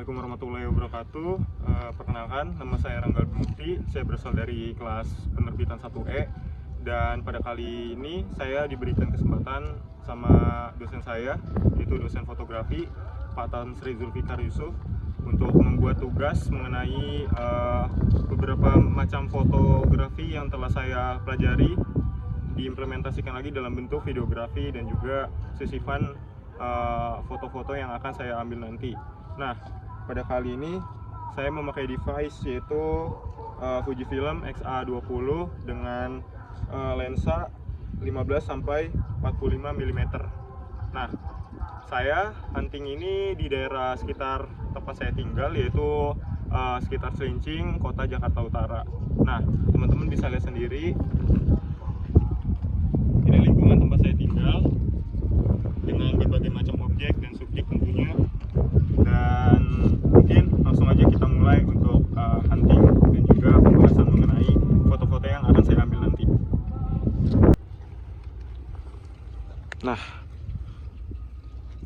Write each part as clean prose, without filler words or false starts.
Assalamualaikum warahmatullahi wabarakatuh. Perkenalkan, nama saya Rangga Bimukti. Saya berasal dari kelas penerbitan 1E. Dan pada kali ini saya diberikan kesempatan sama dosen saya, yaitu dosen fotografi Pak Tan Sri Zulfikar Yusuf, untuk membuat tugas mengenai beberapa macam fotografi yang telah saya pelajari, diimplementasikan lagi dalam bentuk videografi dan juga sisifan foto-foto yang akan saya ambil nanti. Nah, pada kali ini saya memakai device yaitu Fujifilm X-A20 dengan lensa 15-45 mm. Nah, saya hunting ini di daerah sekitar tempat saya tinggal, yaitu sekitar Cilincing, kota Jakarta Utara. Nah, teman-teman bisa lihat sendiri, ini lingkungan tempat saya tinggal dengan berbagai macam objek dan subjek tentunya. Dan mungkin langsung aja kita mulai untuk hunting dan juga pembahasan mengenai foto-foto yang akan saya ambil nanti. Nah,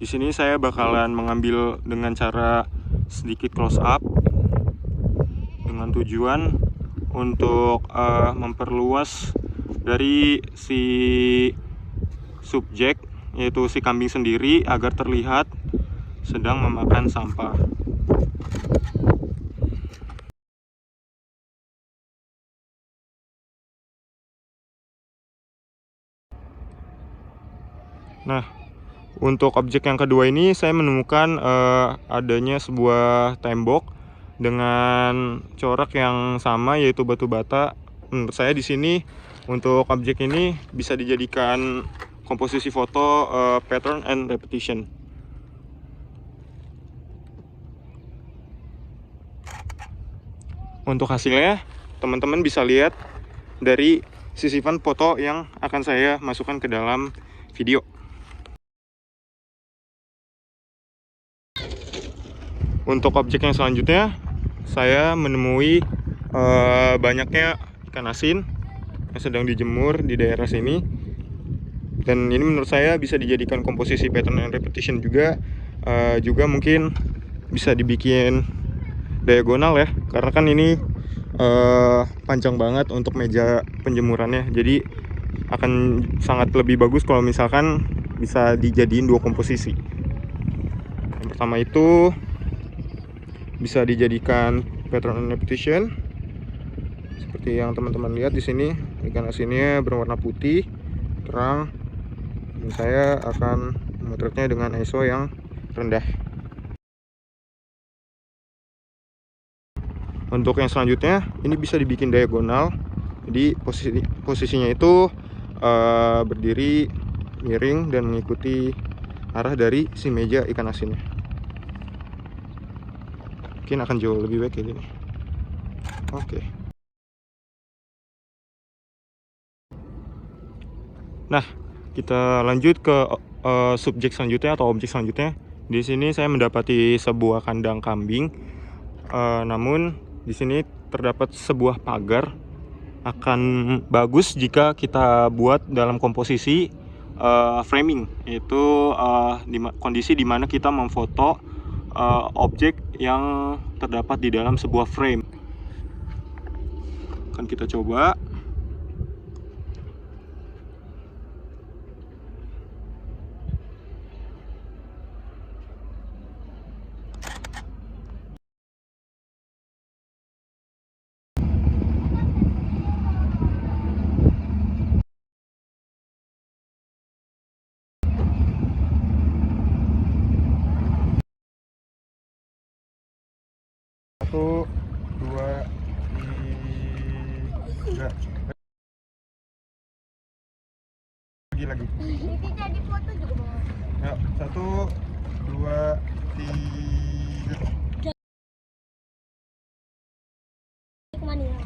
di sini saya bakalan mengambil dengan cara sedikit close up dengan tujuan untuk memperluas dari si subjek, yaitu si kambing sendiri, agar terlihat sedang memakan sampah. Nah, untuk objek yang kedua ini saya menemukan adanya sebuah tembok dengan corak yang sama, yaitu batu bata. Menurut saya di sini untuk objek ini bisa dijadikan komposisi foto pattern and repetition. Untuk hasilnya teman-teman bisa lihat dari sisifan foto yang akan saya masukkan ke dalam video. Untuk objek yang selanjutnya, saya menemui banyaknya ikan asin yang sedang dijemur di daerah sini. Dan ini menurut saya bisa dijadikan komposisi pattern and repetition juga. Juga mungkin bisa dibikin diagonal ya, karena kan ini panjang banget untuk meja penjemurannya. Jadi akan sangat lebih bagus kalau misalkan bisa dijadiin dua komposisi. Yang pertama itu bisa dijadikan pattern and repetition seperti yang teman-teman lihat di sini. Ikan asinnya berwarna putih terang, dan saya akan memotretnya dengan ISO yang rendah. Untuk yang selanjutnya, ini bisa dibikin diagonal. Jadi posisinya itu berdiri miring dan mengikuti arah dari si meja ikan asinnya. Mungkin akan jauh lebih baik kayak gini. Oke. Nah, kita lanjut ke subjek selanjutnya atau objek selanjutnya. Di sini saya mendapati sebuah kandang kambing. Namun di sini terdapat sebuah pagar. Akan bagus jika kita buat dalam komposisi framing, yaitu kondisi di mana kita memfoto objek yang terdapat di dalam sebuah frame. Akan kita coba. Satu, dua, tiga. Lagi. Jadi foto juga. Ya, satu, dua, tiga. Kemana ya?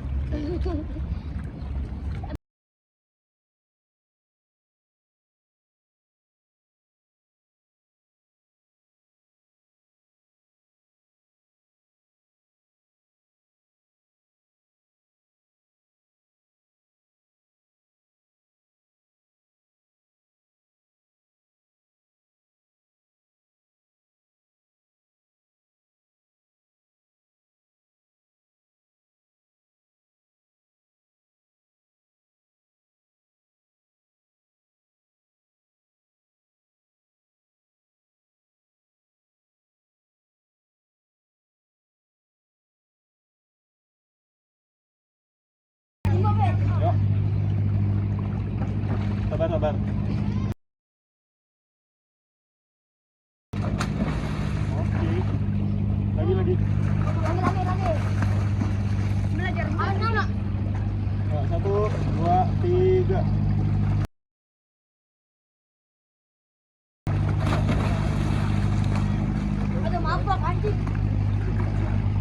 sabar. Oke. Lagi. Lagi. Belajar mana? Nah, 1, 2, 3. Ada mabok anjing.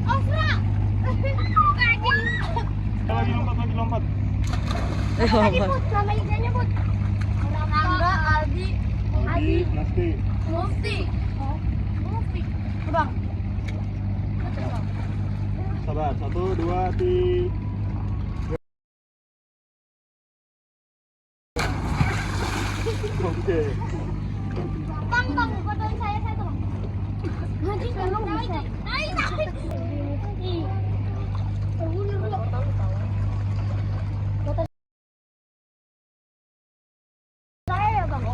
Osra. Anjing. Lagi lompat. Tadi Put, nama iganya Put. Nangga, Aldi, Masti. Mufti. Bang. Sabar. 1, 2, 3. Oke. Bang, fotoin saya tuh. Nanti belum bisa. Naik. Ih. Foto saya ya, Bang.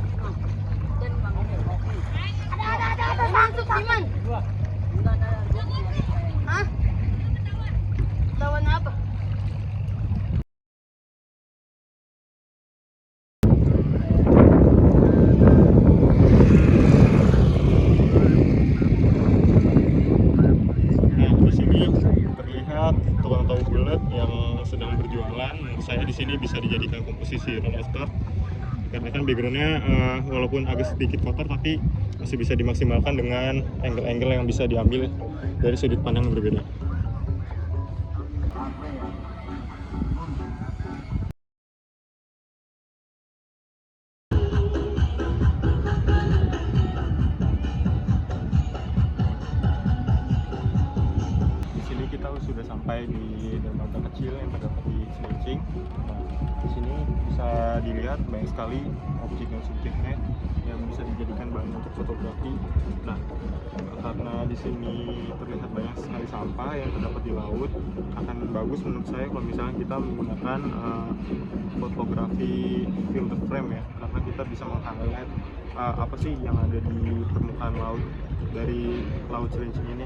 Ada. Masuk, Iman. Hah? Lawan apa? Nah, di sini terlihat tukang tahu bulat yang sedang berjualan. Menurut saya di sini bisa dijadikan komposisi roller karena kan backgroundnya walaupun agak sedikit kotor tapi masih bisa dimaksimalkan dengan angle-angle yang bisa diambil dari sudut pandang yang berbeda. Di sini kita sudah sampai di dermaga kecil yang terdapat di Cilincing. Nah, di sini bisa dilihat banyak sekali objek dan subjeknya yang bisa dijadikan bahan untuk fotografi. Nah, karena di sini terlihat banyak sekali sampah yang terdapat di laut, akan bagus menurut saya kalau misalnya kita menggunakan fotografi filter frame ya, karena kita bisa meng-highlight apa sih yang ada di permukaan laut dari laut Cilincing ini.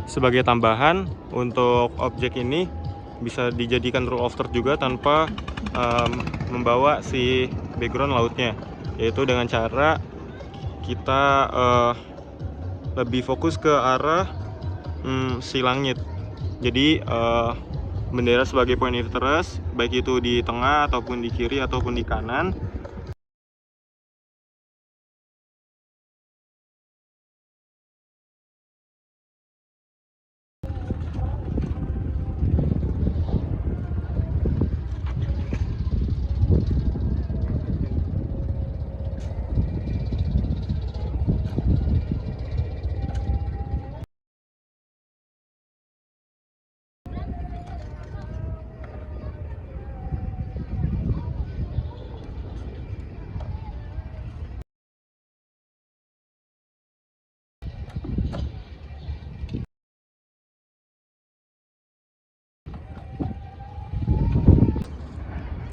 Sebagai tambahan untuk objek ini bisa dijadikan rule of third juga tanpa membawa si background lautnya, yaitu dengan cara kita lebih fokus ke arah si langit. Jadi bendera sebagai point of interest, baik itu di tengah ataupun di kiri ataupun di kanan.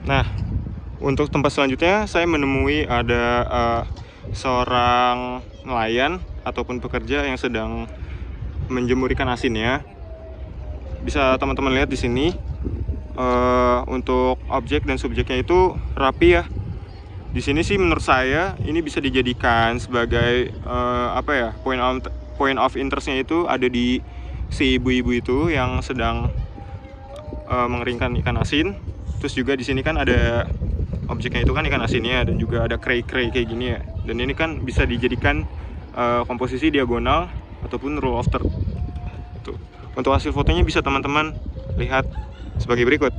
Nah, untuk tempat selanjutnya saya menemui ada seorang nelayan ataupun pekerja yang sedang menjemur ikan asinnya. Bisa teman-teman lihat di sini untuk objek dan subjeknya itu rapi ya. Di sini sih menurut saya ini bisa dijadikan sebagai point of interestnya itu ada di si ibu-ibu itu yang sedang mengeringkan ikan asin. Terus juga di sini kan ada objeknya itu kan ikan asinnya, dan juga ada cray-cray kayak gini ya. Dan ini kan bisa dijadikan komposisi diagonal ataupun roll of third. Tuh. Untuk hasil fotonya bisa teman-teman lihat sebagai berikut.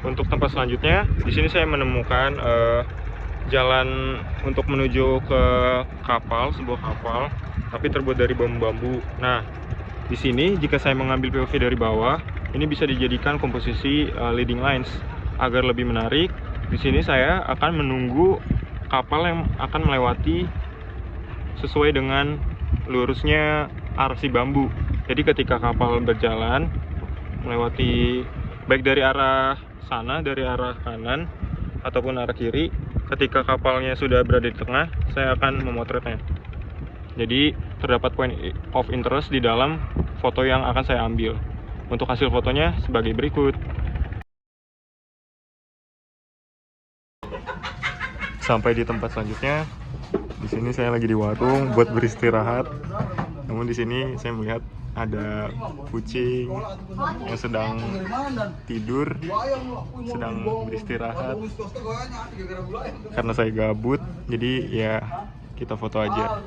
Untuk tempat selanjutnya, di sini saya menemukan jalan untuk menuju ke kapal, sebuah kapal, tapi terbuat dari bambu-bambu. Nah, di sini jika saya mengambil POV dari bawah, ini bisa dijadikan komposisi leading lines agar lebih menarik. Di sini saya akan menunggu kapal yang akan melewati sesuai dengan lurusnya arah si bambu. Jadi ketika kapal berjalan melewati baik dari arah sana, dari arah kanan ataupun arah kiri, ketika kapalnya sudah berada di tengah, saya akan memotretnya. Jadi terdapat point of interest di dalam foto yang akan saya ambil. Untuk hasil fotonya sebagai berikut. Sampai di tempat selanjutnya. Di sini saya lagi di warung buat beristirahat. Namun di sini saya melihat ada kucing yang sedang tidur, sedang beristirahat. Karena saya gabut, jadi ya kita foto aja.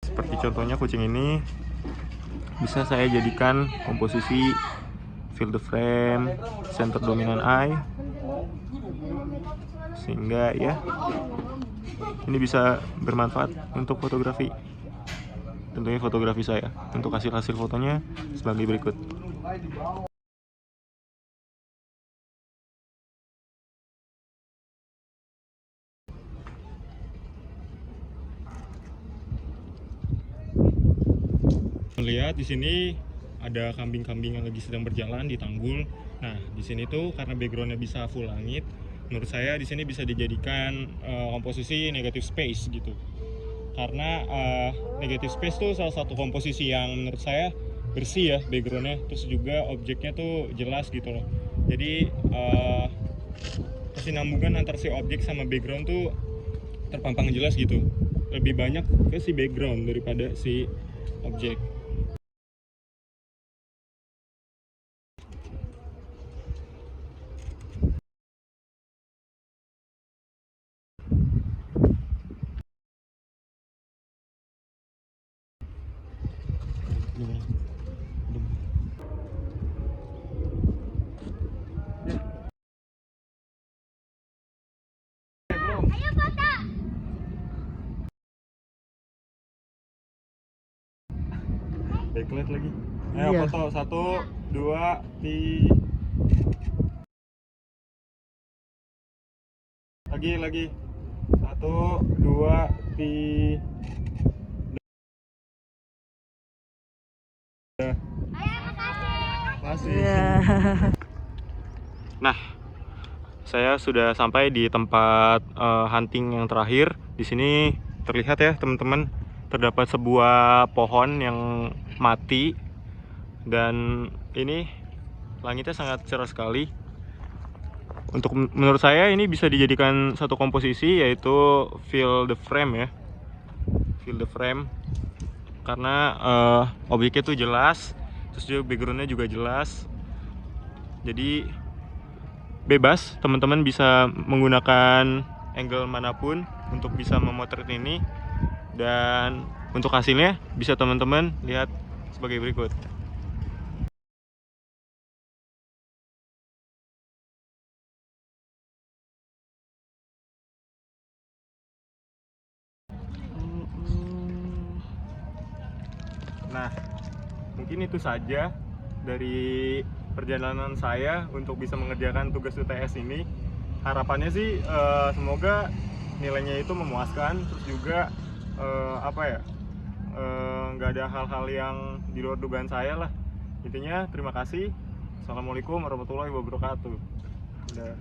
Seperti contohnya kucing ini bisa saya jadikan komposisi fill the frame, center dominant eye, sehingga ya ini bisa bermanfaat untuk fotografi, tentunya fotografi saya. Untuk hasil fotonya sebagai berikut. Melihat di sini ada kambing-kambing yang lagi sedang berjalan di tanggul. Nah, di sini tuh karena backgroundnya bisa full langit, menurut saya di sini bisa dijadikan komposisi negative space gitu. Karena negative space tuh salah satu komposisi yang menurut saya bersih ya backgroundnya, terus juga objeknya tuh jelas gitu loh. Jadi kesinambungan antar si objek sama background tuh terpampang jelas gitu. Lebih banyak ke si background daripada si objek. Ayo foto. Backlight lagi. Ayo foto 1, 2, 3. Lagi. 1, 2, 3. Makasih. Nah, saya sudah sampai di tempat hunting yang terakhir. Di sini terlihat ya teman-teman, terdapat sebuah pohon yang mati, dan ini langitnya sangat cerah sekali. Untuk menurut saya ini bisa dijadikan satu komposisi, yaitu fill the frame ya, fill the frame, karena objeknya tuh jelas, terus juga backgroundnya juga jelas. Jadi bebas, teman-teman bisa menggunakan angle manapun untuk bisa memotret ini, dan untuk hasilnya bisa teman-teman lihat sebagai berikut. Nah, mungkin itu saja dari perjalanan saya untuk bisa mengerjakan tugas UTS ini. Harapannya sih semoga nilainya itu memuaskan, terus juga nggak ada hal-hal yang di luar dugaan saya lah. Intinya terima kasih. Assalamualaikum warahmatullahi wabarakatuh. Udah.